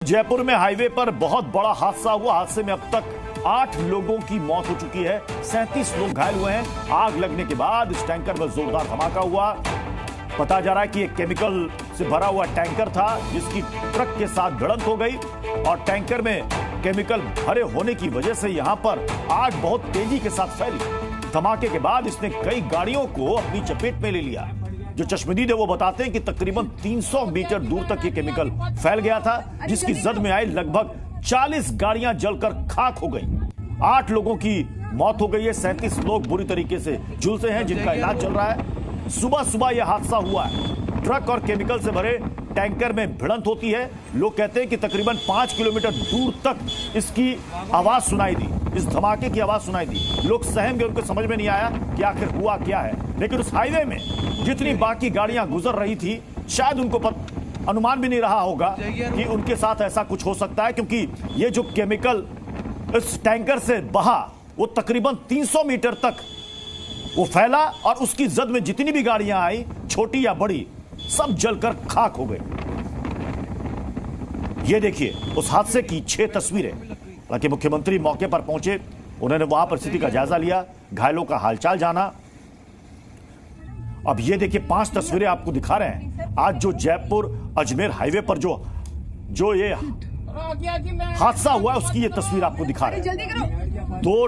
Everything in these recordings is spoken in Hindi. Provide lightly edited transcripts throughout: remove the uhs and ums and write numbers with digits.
जयपुर में हाईवे पर बहुत बड़ा हादसा हुआ। हादसे में अब तक 8 लोगों की मौत हो चुकी है, 37 लोग घायल हुए हैं। आग लगने के बाद इस टैंकर में जोरदार धमाका हुआ। पता जा रहा है कि एक केमिकल से भरा हुआ टैंकर था जिसकी ट्रक के साथ भिड़ंत हो गई और टैंकर में केमिकल भरे होने की वजह से यहां पर आग बहुत तेजी के साथ फैली। धमाके के बाद इसने कई गाड़ियों को अपनी चपेट में ले लिया। जो चश्मदीद है वो बताते हैं कि तकरीबन 300 मीटर दूर तक ये केमिकल फैल गया था, जिसकी जद में आई लगभग 40 गाड़ियां जलकर खाक हो गई। 8 लोगों की मौत हो गई है, 37 लोग बुरी तरीके से झुलसे हैं जिनका इलाज चल रहा है। सुबह सुबह यह हादसा हुआ है। ट्रक और केमिकल से भरे टैंकर में भिड़ंत होती है। लोग कहते हैं कि तकरीबन 5 किलोमीटर दूर तक इसकी आवाज सुनाई दी, इस धमाके की आवाज सुनाई दी। लोग सहम गए, उनको समझ में नहीं आया कि आखिर हुआ क्या है। लेकिन उस हाईवे में जितनी बाकी गाड़ियां गुजर रही थी, शायद उनको अनुमान भी नहीं रहा होगा कि उनके साथ ऐसा कुछ हो सकता है, क्योंकि ये जो केमिकल इस टैंकर से बहा वो तकरीबन 300 मीटर तक वो फैला और उसकी जद में जितनी भी गाड़ियां आई, छोटी या बड़ी, सब जलकर खाक हो गए। ये देखिए उस हादसे की 6 तस्वीरें। हालांकि मुख्यमंत्री मौके पर पहुंचे, उन्होंने वहां परिस्थिति का जायजा लिया, घायलों का हालचाल जाना। अब ये देखिए 5 तस्वीरें आपको दिखा रहे हैं। आज जो जयपुर अजमेर हाईवे पर जो ये हादसा हुआ है उसकी ये तस्वीर आपको दिखा रहे हैं। 2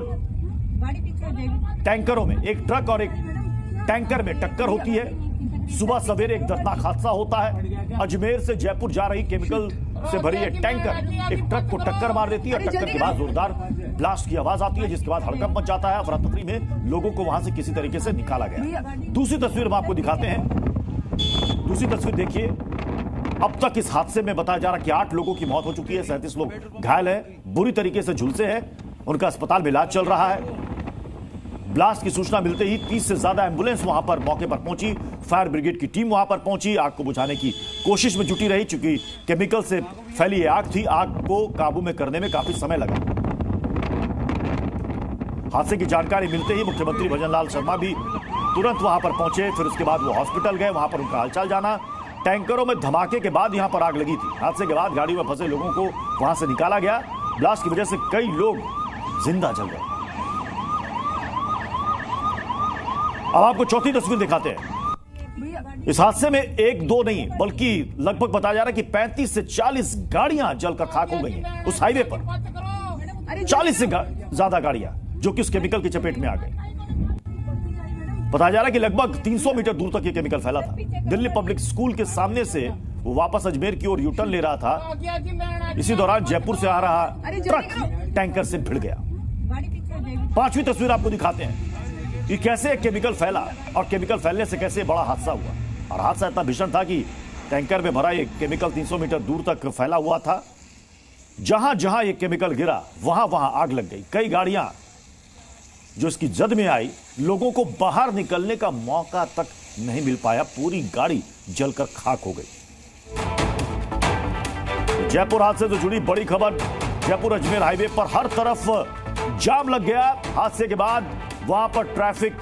टैंकरों में, एक ट्रक और एक टैंकर में टक्कर होती है। सुबह सवेरे एक दर्दनाक हादसा होता है। अजमेर से जयपुर जा रही केमिकल से भरी एक टैंकर एक ट्रक को टक्कर मार देती है और टक्कर के बाद जोरदार ब्लास्ट की आवाज आती है, जिसके बाद हड़कंप मच जाता है। अफरा तफरी में लोगों को वहां से किसी तरीके से निकाला गया। दूसरी तस्वीर हम आपको दिखाते हैं। दूसरी तस्वीर देखिए। अब तक इस हादसे में बताया जा रहा है कि 8 लोगों की मौत हो चुकी है, 37 लोग घायल हैं, बुरी तरीके से झुलसे हैं, उनका अस्पताल में इलाज चल रहा है। ब्लास्ट की सूचना मिलते ही 30 से ज्यादा एंबुलेंस वहां पर मौके पर पहुंची। फायर ब्रिगेड की टीम वहां पर पहुंची, आग को बुझाने की कोशिश में जुटी रही। चूंकि केमिकल से फैली ये आग थी, आग को काबू में करने में काफी समय लगा। हादसे की जानकारी मिलते ही मुख्यमंत्री भजनलाल शर्मा भी तुरंत वहां पर पहुंचे। फिर उसके बाद वो हॉस्पिटल गए, वहां पर उनका हालचाल जाना। टैंकरों में धमाके के बाद यहां पर आग लगी थी। हादसे के बाद गाड़ी में फंसे लोगों को वहां से निकाला गया। ब्लास्ट की वजह से कई लोग जिंदा जल गए। अब आपको चौथी तस्वीर दिखाते हैं। इस हादसे में 1-2 नहीं बल्कि लगभग बताया जा रहा है कि 35 से 40 गाड़ियां जलकर खाक हो गई हैं उस हाईवे पर। 40 से ज्यादा गाड़ियां जो कि उस केमिकल की चपेट में आ गई। बताया जा रहा है कि लगभग 300 मीटर दूर तक ये केमिकल फैला था। दिल्ली पब्लिक स्कूल के सामने से वो वापस अजमेर की ओर यूटर्न ले रहा था। इसी दौरान जयपुर से आ रहा ट्रक टैंकर से भिड़ गया। 5वीं तस्वीर आपको दिखाते हैं कि कैसे केमिकल फैला और केमिकल फैलने से कैसे बड़ा हादसा हुआ। और हादसा इतना भीषण था कि टैंकर में भरा ये केमिकल 300 मीटर दूर तक फैला हुआ था। जहां जहां ये केमिकल गिरा वहां वहां आग लग गई। कई गाड़ियां जो इसकी जद में आई, लोगों को बाहर निकलने का मौका तक नहीं मिल पाया, पूरी गाड़ी जलकर खाक हो गई। जयपुर हादसे से जुड़ी बड़ी खबर। जयपुर अजमेर हाईवे पर हर तरफ जाम लग गया। हादसे के बाद वहां पर ट्रैफिक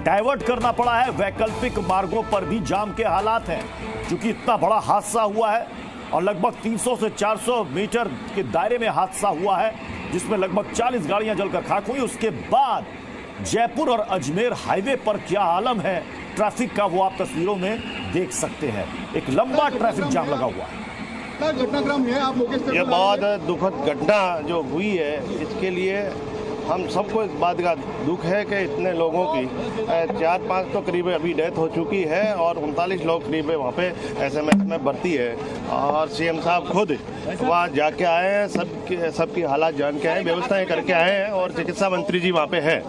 डाइवर्ट करना पड़ा है। वैकल्पिक मार्गों पर भी जाम के हालात हैं, क्योंकि इतना बड़ा हादसा हुआ है और लगभग 300 से 400 मीटर के दायरे में हादसा हुआ है, जिसमें लगभग 40 गाड़ियां जलकर खाक हुई। उसके बाद जयपुर और अजमेर हाईवे पर क्या आलम है ट्रैफिक का, वो आप तस्वीरों में देख सकते हैं। एक लंबा ट्रैफिक जाम लगा हुआ है। घटनाक्रम है, आप ये बहुत दुखद घटना जो हुई है, इसके लिए हम सबको इस बात का दुख है कि इतने लोगों की 4-5 तो करीब अभी डेथ हो चुकी है और 39 लोग करीब वहाँ पे एसएमएस में भर्ती है। और सीएम साहब खुद वहाँ जाके आए हैं, सबकी हालात जान के आए, व्यवस्थाएं करके आए हैं और चिकित्सा मंत्री जी वहाँ पे हैं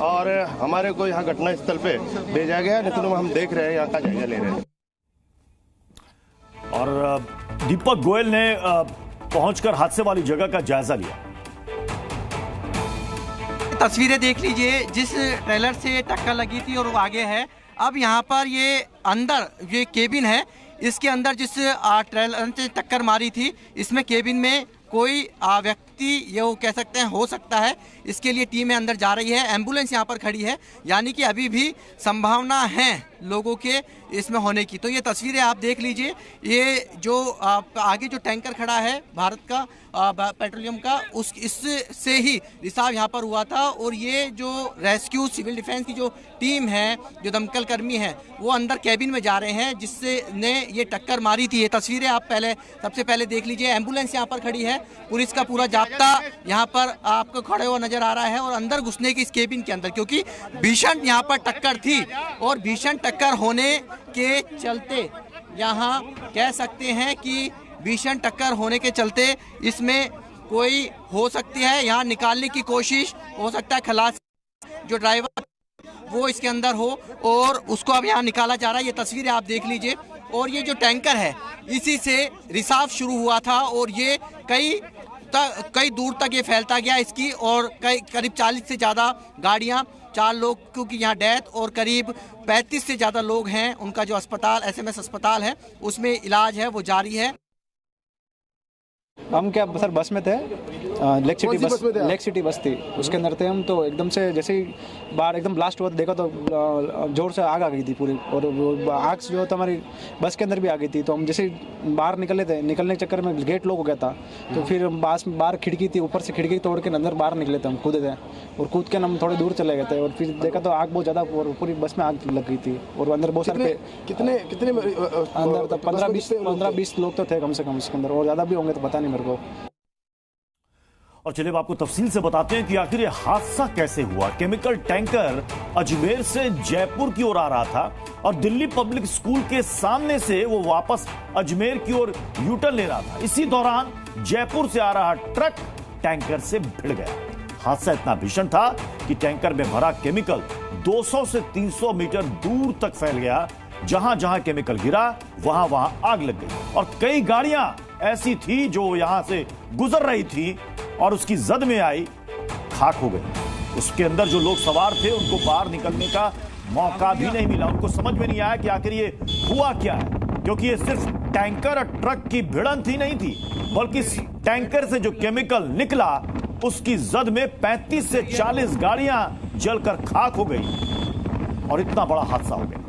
और हमारे को यहाँ घटना स्थल पे भेजा गया। नितिन हम देख रहे हैं, यहाँ का जायजा ले रहे हैं। और दीपक गोयल ने पहुंचकर हादसे वाली जगह का जायजा लिया। तस्वीरें देख लीजिए, जिस ट्रेलर से टक्कर लगी थी और वो आगे है। अब यहाँ पर ये अंदर ये केबिन है, इसके अंदर जिस ट्रेलर से टक्कर मारी थी, इसमें केबिन में कोई व्यक्ति ये वो कह सकते हैं हो सकता है। इसके लिए टीमें अंदर जा रही है, एम्बुलेंस यहाँ पर खड़ी है, यानी कि अभी भी संभावना है लोगों के इसमें होने की। तो ये तस्वीरें आप देख लीजिए, ये जो आगे जो टैंकर खड़ा है भारत का पेट्रोलियम का, इससे ही रिसाव यहाँ पर हुआ था। और ये जो रेस्क्यू सिविल डिफेंस की जो टीम है, जो दमकल कर्मी है, वो अंदर कैबिन में जा रहे हैं जिससे ने ये टक्कर मारी थी। ये तस्वीरें आप सबसे पहले देख लीजिए। एम्बुलेंस यहाँ पर खड़ी है, पुलिस का पूरा जाब्ता यहाँ पर आपको खड़े हुआ नजर आ रहा है और अंदर घुसने की इस केबिन के अंदर, क्योंकि भीषण यहाँ पर टक्कर थी और भीषण टक्कर होने के चलते यहाँ कह सकते हैं कि भीषण टक्कर होने के चलते इसमें कोई हो सकती है यहाँ निकालने की कोशिश, हो सकता है खलासी जो ड्राइवर वो इसके अंदर हो और उसको अब यहाँ निकाला जा रहा है। ये तस्वीरें आप देख लीजिए। और ये जो टैंकर है इसी से रिसाव शुरू हुआ था और ये कई दूर तक ये फैलता गया इसकी, और करीब 40 से ज़्यादा गाड़ियाँ, 4 लोगों की यहाँ डेथ और करीब 35 से ज़्यादा लोग हैं, उनका जो अस्पताल SMS अस्पताल है उसमें इलाज है वो जारी है। हम क्या सर बस में थे, लेक सिटी बस थी, उसके अंदर थे हम। तो एकदम से जैसे ही बाहर एकदम ब्लास्ट हुआ देखा तो जोर से आग आ गई थी पूरी, और वो आग जो था हमारी बस के अंदर भी आ गई थी। तो हम जैसे ही बाहर निकले थे, निकलने के चक्कर में गेट लॉक हो गया था। तो फिर बाहर खिड़की थी, ऊपर से खिड़की तोड़ के अंदर बाहर निकले थे, हम कूदे थे और कूद के हम थोड़े दूर चले गए थे। और फिर देखा तो आग बहुत ज़्यादा और पूरी बस में आग लग गई थी। और अंदर बहुत सारे कितने अंदर 15-20 लोग तो थे कम से कम उसके अंदर, और ज़्यादा भी होंगे तो पता नहीं मेरे को। और चलिए अब आपको तफसील से बताते हैं कि आखिर ये हादसा कैसे हुआ। केमिकल टैंकर अजमेर से जयपुर की ओर आ रहा था और दिल्ली पब्लिक स्कूल के सामने से वो वापस अजमेर की ओर यूटर्न ले रहा था। इसी दौरान जयपुर से आ रहा ट्रक टैंकर से भिड़ गया। हादसा इतना भीषण था कि टैंकर में भरा केमिकल 200 से 300 मीटर दूर तक फैल गया। जहां जहां केमिकल गिरा वहां वहां आग लग गई और कई गाड़ियां ऐसी थी जो यहां से गुजर रही थी और उसकी जद में आई खाक हो गई। उसके अंदर जो लोग सवार थे उनको बाहर निकलने का मौका भी नहीं मिला। उनको समझ में नहीं आया कि आखिर ये हुआ क्या है, क्योंकि ये सिर्फ टैंकर और ट्रक की भिड़ंत ही नहीं थी, बल्कि टैंकर से जो केमिकल निकला उसकी जद में 35 से 40 गाड़ियां जलकर खाक हो गई और इतना बड़ा हादसा हो गया।